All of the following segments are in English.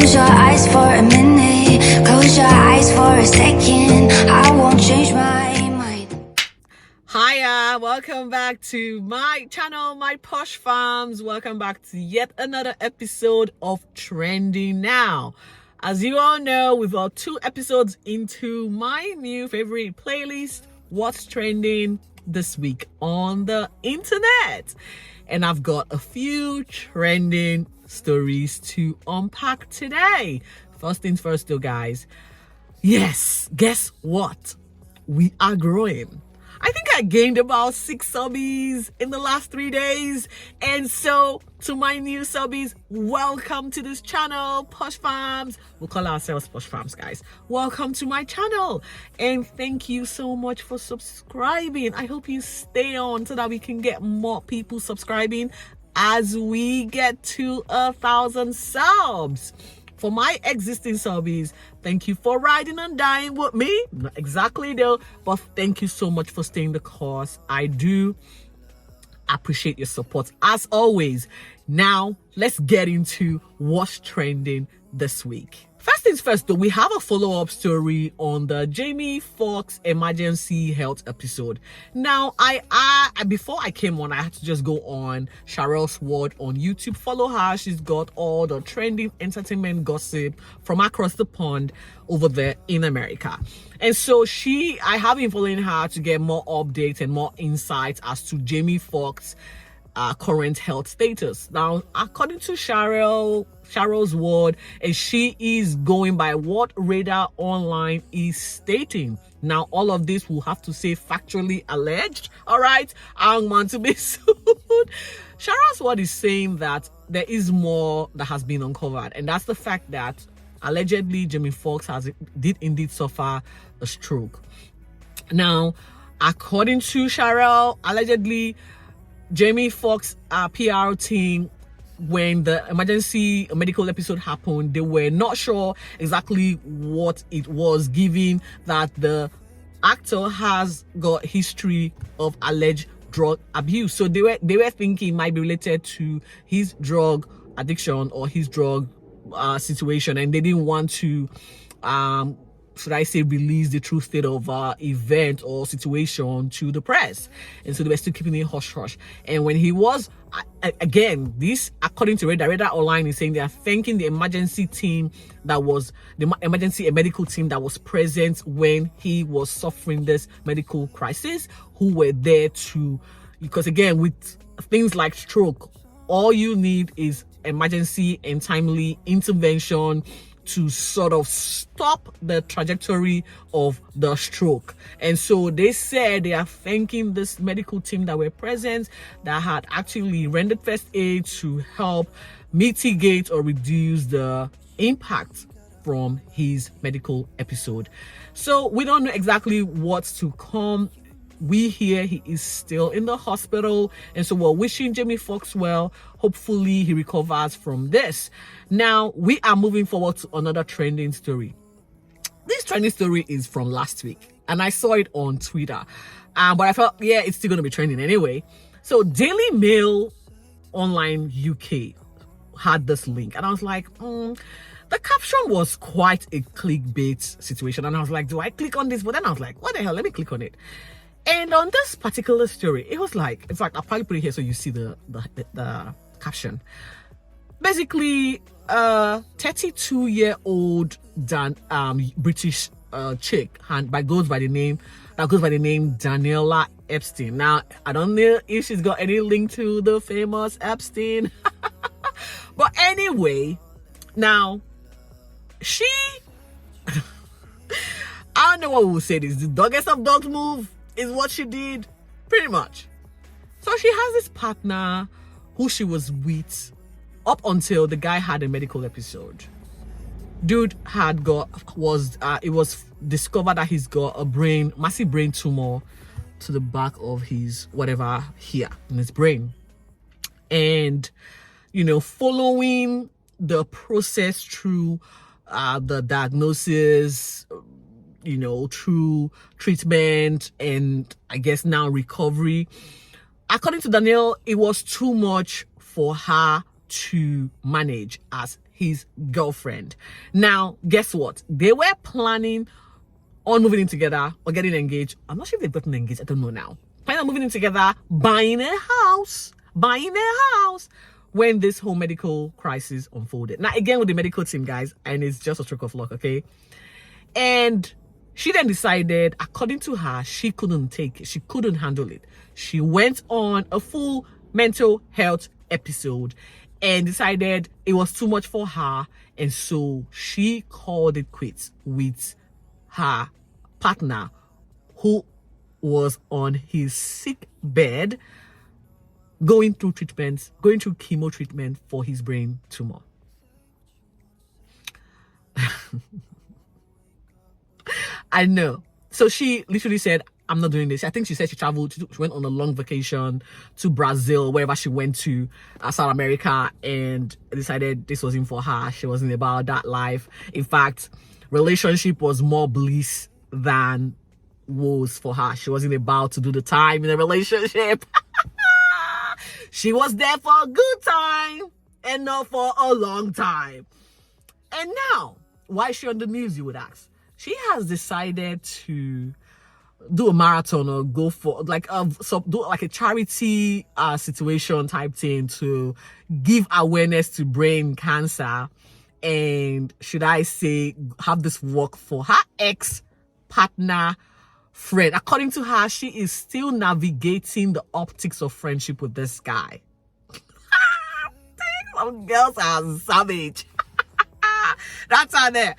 Close your eyes for a minute, close your eyes for a second. I won't change my mind. Hiya, welcome back to my channel, my Posh Farms. Welcome back to yet another episode of Trending Now. As you all know, we've got 2 episodes into my new favorite playlist, What's Trending This Week on the Internet. And I've got a few trending stories to unpack today. First things first though, guys. Yes, guess what? We are growing. I think I gained about 6 subbies in the last 3 days. And so to my new subbies, welcome to this channel, Posh Farms. We'll call ourselves Posh Farms, guys. Welcome to my channel. And thank you so much for subscribing. I hope you stay on so that we can get more people subscribing as we get to 1,000 subs. For my existing subbies, thank you for riding and dying with me. Not exactly though, but thank you so much for staying the course. I do appreciate your support as always. Now, let's get into what's trending this week. First things first though, we have a follow-up story on the JamieFoxx emergency health episode. Now, before I came on, I had to just go on Cheryl's World on YouTube. Follow her. She's got all the trending entertainment gossip from across the pond over there in America. And so I have been following her to get more updates and more insights as to JamieFoxx current health status. Now, according to Cheryl's Word, and she is going by what Radar Online is stating. Now, all of this will have to say factually alleged. All right, I don't want to be sued. Cheryl's Word is saying that there is more that has been uncovered, and that's the fact that allegedly JamieFoxx did indeed suffer a stroke. Now, according to Cheryl, allegedly JamieFoxx PR team, when the emergency medical episode happened, they were not sure exactly what it was, given that the actor has got history of alleged drug abuse. So they were thinking it might be related to his drug addiction or his drug situation, and they didn't want to should I say release the true state of event or situation to the press. And so they were still keeping it hush hush. And when he was again, this according to Radar Online is saying they are thanking the emergency team that was the emergency and medical team that was present when he was suffering this medical crisis, who were there to, because again, with things like stroke, all you need is emergency and timely intervention to sort of stop the trajectory of the stroke. And so they said they are thanking this medical team that were present, that had actually rendered first aid to help mitigate or reduce the impact from his medical episode. So we don't know exactly what's to come. We hear he is still in the hospital, and so we're wishing JamieFoxx well. Hopefully he recovers from this. Now we are moving forward to another trending story. This trending story is from last week, and I saw it on Twitter, but I felt, yeah, it's still going to be trending anyway. So DailyMail Online UK had this link, and I was like, the caption was quite a clickbait situation, and I was like, do I click on this? But then I was like, what the hell, let me click on it. And on this particular story, it was like, in fact, I'll probably put it here so you see the caption. Basically, 32-year-old British chick goes by the name Daniela Epstein. Now, I don't know if she's got any link to the famous Epstein, but anyway, now she I don't know what we'll say. This the doggest of dogs move is what she did, pretty much. So she has this partner who she was with up until the guy had a medical episode. Dude it was discovered that he's got a massive brain tumor to the back of his whatever here in his brain. And, following the process through the diagnosis, through treatment and I guess now recovery, according to Danielle, it was too much for her to manage as his girlfriend. Now, guess what? They were planning on moving in together or getting engaged. I'm not sure if they've gotten engaged. I don't know now. Planning on moving in together, buying a house, when this whole medical crisis unfolded. Now, again, with the medical team, guys, and it's just a stroke of luck, okay? And she then decided, according to her, she couldn't take it. She couldn't handle it. She went on a full mental health episode and decided it was too much for her. And so she called it quits with her partner, who was on his sick bed, going through chemo treatment for his brain tumor. I know. So she literally said, I'm not doing this. I think she said she traveled, she went on a long vacation to Brazil, wherever she went to, South America, and decided this wasn't for her. She wasn't about that life. In fact, relationship was more bliss than woes for her. She wasn't about to do the time in a relationship. She was there for a good time and not for a long time. And now, why is she on the news, you would ask? She has decided to do a marathon or go for do like a charity situation type thing to give awareness to brain cancer, and should I say have this work for her ex-partner friend. According to her, she is still navigating the optics of friendship with this guy. Some girls are savage. That's her there.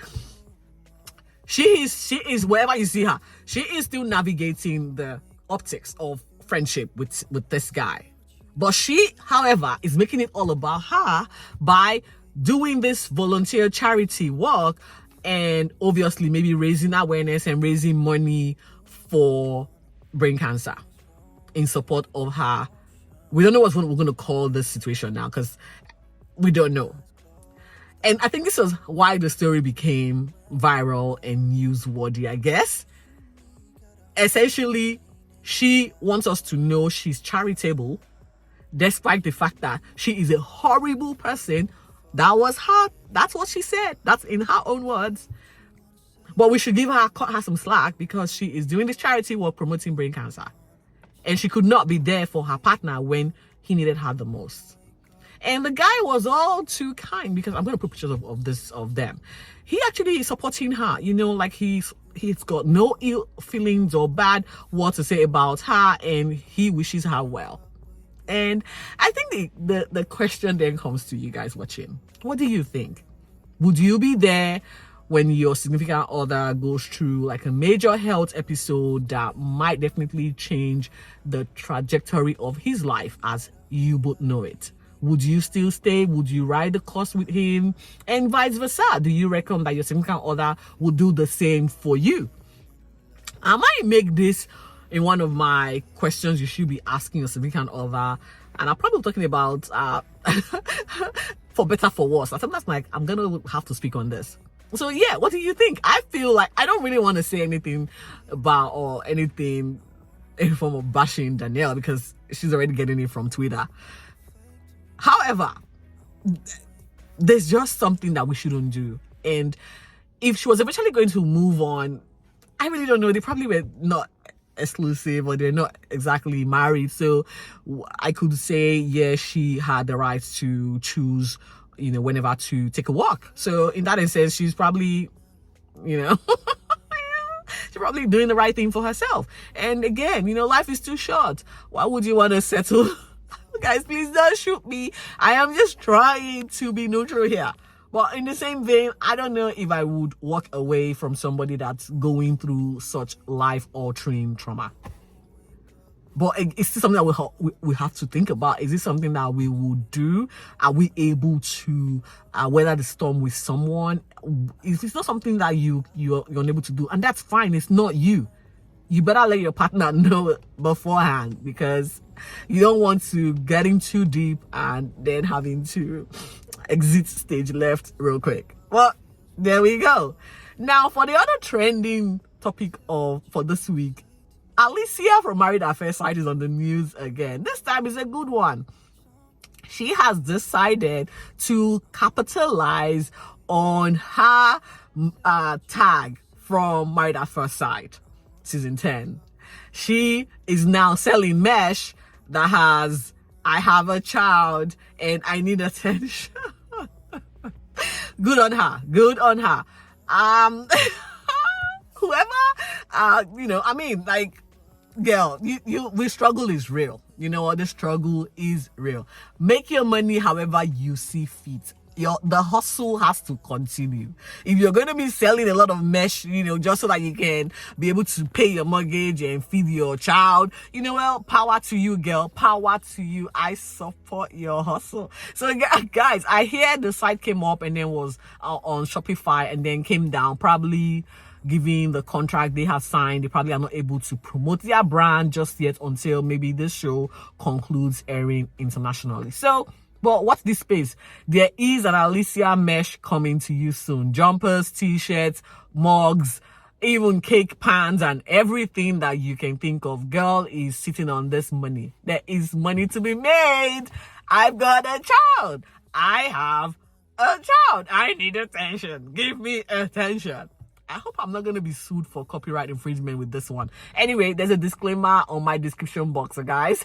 She is wherever you see her, she is still navigating the optics of friendship with this guy. But she, however, is making it all about her by doing this volunteer charity work, and obviously maybe raising awareness and raising money for brain cancer in support of her. We don't know what we're going to call this situation now, because we don't know. And I think this was why the story became viral and newsworthy, I guess. Essentially, she wants us to know she's charitable, despite the fact that she is a horrible person. That was her. That's what she said. That's in her own words. But we should cut her some slack, because she is doing this charity work promoting brain cancer. And she could not be there for her partner when he needed her the most. And the guy was all too kind, because I'm going to put pictures of them. He actually is supporting her, like he's got no ill feelings or bad words to say about her, and he wishes her well. And I think the question then comes to you guys watching. What do you think? Would you be there when your significant other goes through like a major health episode that might definitely change the trajectory of his life as you both know it? Would you still stay? Would you ride the course with him? And vice versa. Do you reckon that your significant other would do the same for you? I might make this in one of my questions you should be asking your significant other. And I'm probably talking about for better, for worse. I think that's like, I'm going to have to speak on this. So yeah, what do you think? I feel like I don't really want to say anything about or anything in form of bashing Danielle, because she's already getting it from Twitter. However, there's just something that we shouldn't do. And if she was eventually going to move on, I really don't know. They probably were not exclusive, or they're not exactly married. So I could say, yeah, she had the right to choose, whenever to take a walk. So in that sense, she's probably, she's probably doing the right thing for herself. And again, life is too short. Why would you want to settle? Guys, please don't shoot me. I am just trying to be neutral here. But in the same vein, I don't know if I would walk away from somebody that's going through such life-altering trauma. But it's still something that we have to think about. Is it something that we would do? Are we able to weather the storm with someone? If it's not something that you're unable to do, and that's fine, it's not you. You better let your partner know beforehand, because you don't want to get in too deep and then having to exit stage left real quick. Well, there we go. Now, for the other trending topic for this week, Alyssa from Married at First Sight is on the news again. This time is a good one. she has decided to capitalize on her tag from Married at First Sight season 10. She is now selling mesh that has, I have a child and I need attention. Good on her. Good on her. Whoever, you know, I mean, like, girl, the struggle is real. You know what? The struggle is real. Make your money however you see fit. The hustle has to continue. If you're going to be selling a lot of mesh, you know, just so that you can be able to pay your mortgage and feed your child, you know, well, power to you, girl. Power to you. I support your hustle. So, guys, I hear the site came up and then was on Shopify and then came down, probably given the contract they have signed. They probably are not able to promote their brand just yet until maybe this show concludes airing internationally. So, but watch this space. There is an Alyssa mesh coming to you soon. Jumpers, t-shirts, mugs, even cake pans and everything that you can think of. Girl is sitting on this money. There is money to be made. I've got a child. I have a child. I need attention. Give me attention. I hope I'm not going to be sued for copyright infringement with this one. Anyway, there's a disclaimer on my description box, guys.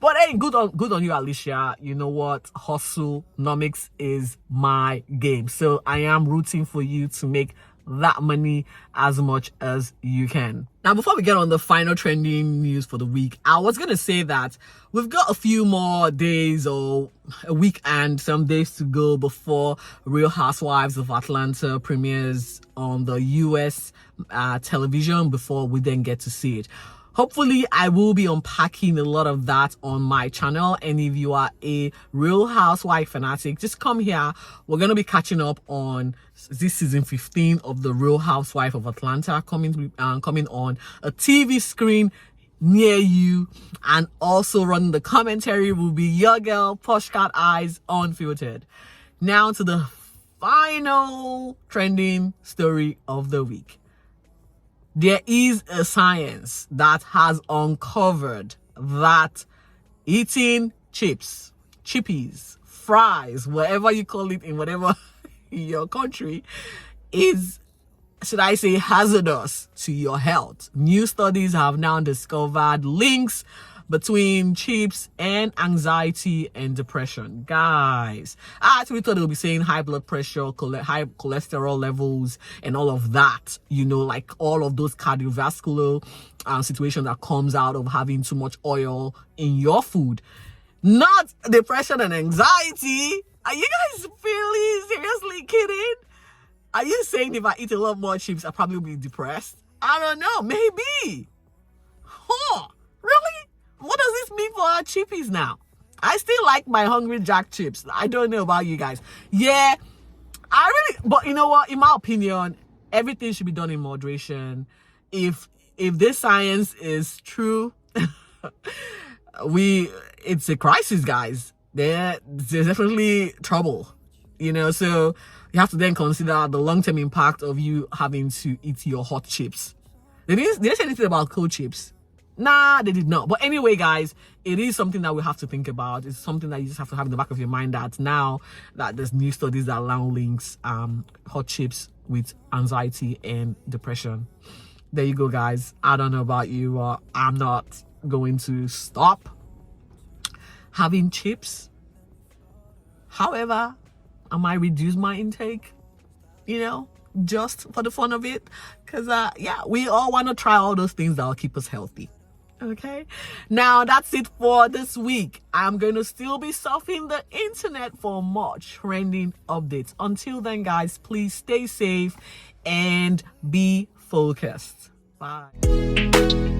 But hey, good on you, Alicia. You know what? Hustle-nomics is my game. So I am rooting for you to make that money as much as you can. Now, before we get on the final trending news for the week, I was going to say that we've got a few more days or a week and some days to go before Real Housewives of Atlanta premieres on the US television before we then get to see it. Hopefully, I will be unpacking a lot of that on my channel. And if you are a Real Housewife fanatic, just come here. We're going to be catching up on this season 15 of the Real Housewife of Atlanta coming on a TV screen near you. And also running the commentary will be your girl, Poshcateyes Unfiltered. Now to the final trending story of the week. There is a science that has uncovered that eating chips, chippies, fries, whatever you call it in whatever your country, is, should I say, hazardous to your health. New studies have now discovered links between chips and anxiety and depression. Guys, I actually thought it would be saying high blood pressure, high cholesterol levels, and all of that, you know, like all of those cardiovascular situations that comes out of having too much oil in your food. Not depression and anxiety. Are you guys really seriously kidding? Are you saying if I eat a lot more chips, I'll probably be depressed? I don't know, maybe. Huh, really? What does this mean for our chippies now? I still like my Hungry Jack chips. I don't know about you guys. Yeah, but you know what? In my opinion, everything should be done in moderation. If this science is true, it's a crisis, guys. There's definitely trouble, you know. So you have to then consider the long-term impact of you having to eat your hot chips. They didn't say anything about cold chips. Nah, they did not. But anyway, guys, it is something that we have to think about. It's something that you just have to have in the back of your mind, that now that there's new studies that now links hot chips with anxiety and depression. There you go, guys. I don't know about you. I'm not going to stop having chips. However, I might reduce my intake, you know, just for the fun of it. Because, yeah, we all want to try all those things that will keep us healthy. Okay, now that's it for this week. I'm going to still be surfing the internet for more trending updates. Until then, guys, please stay safe and be focused. Bye.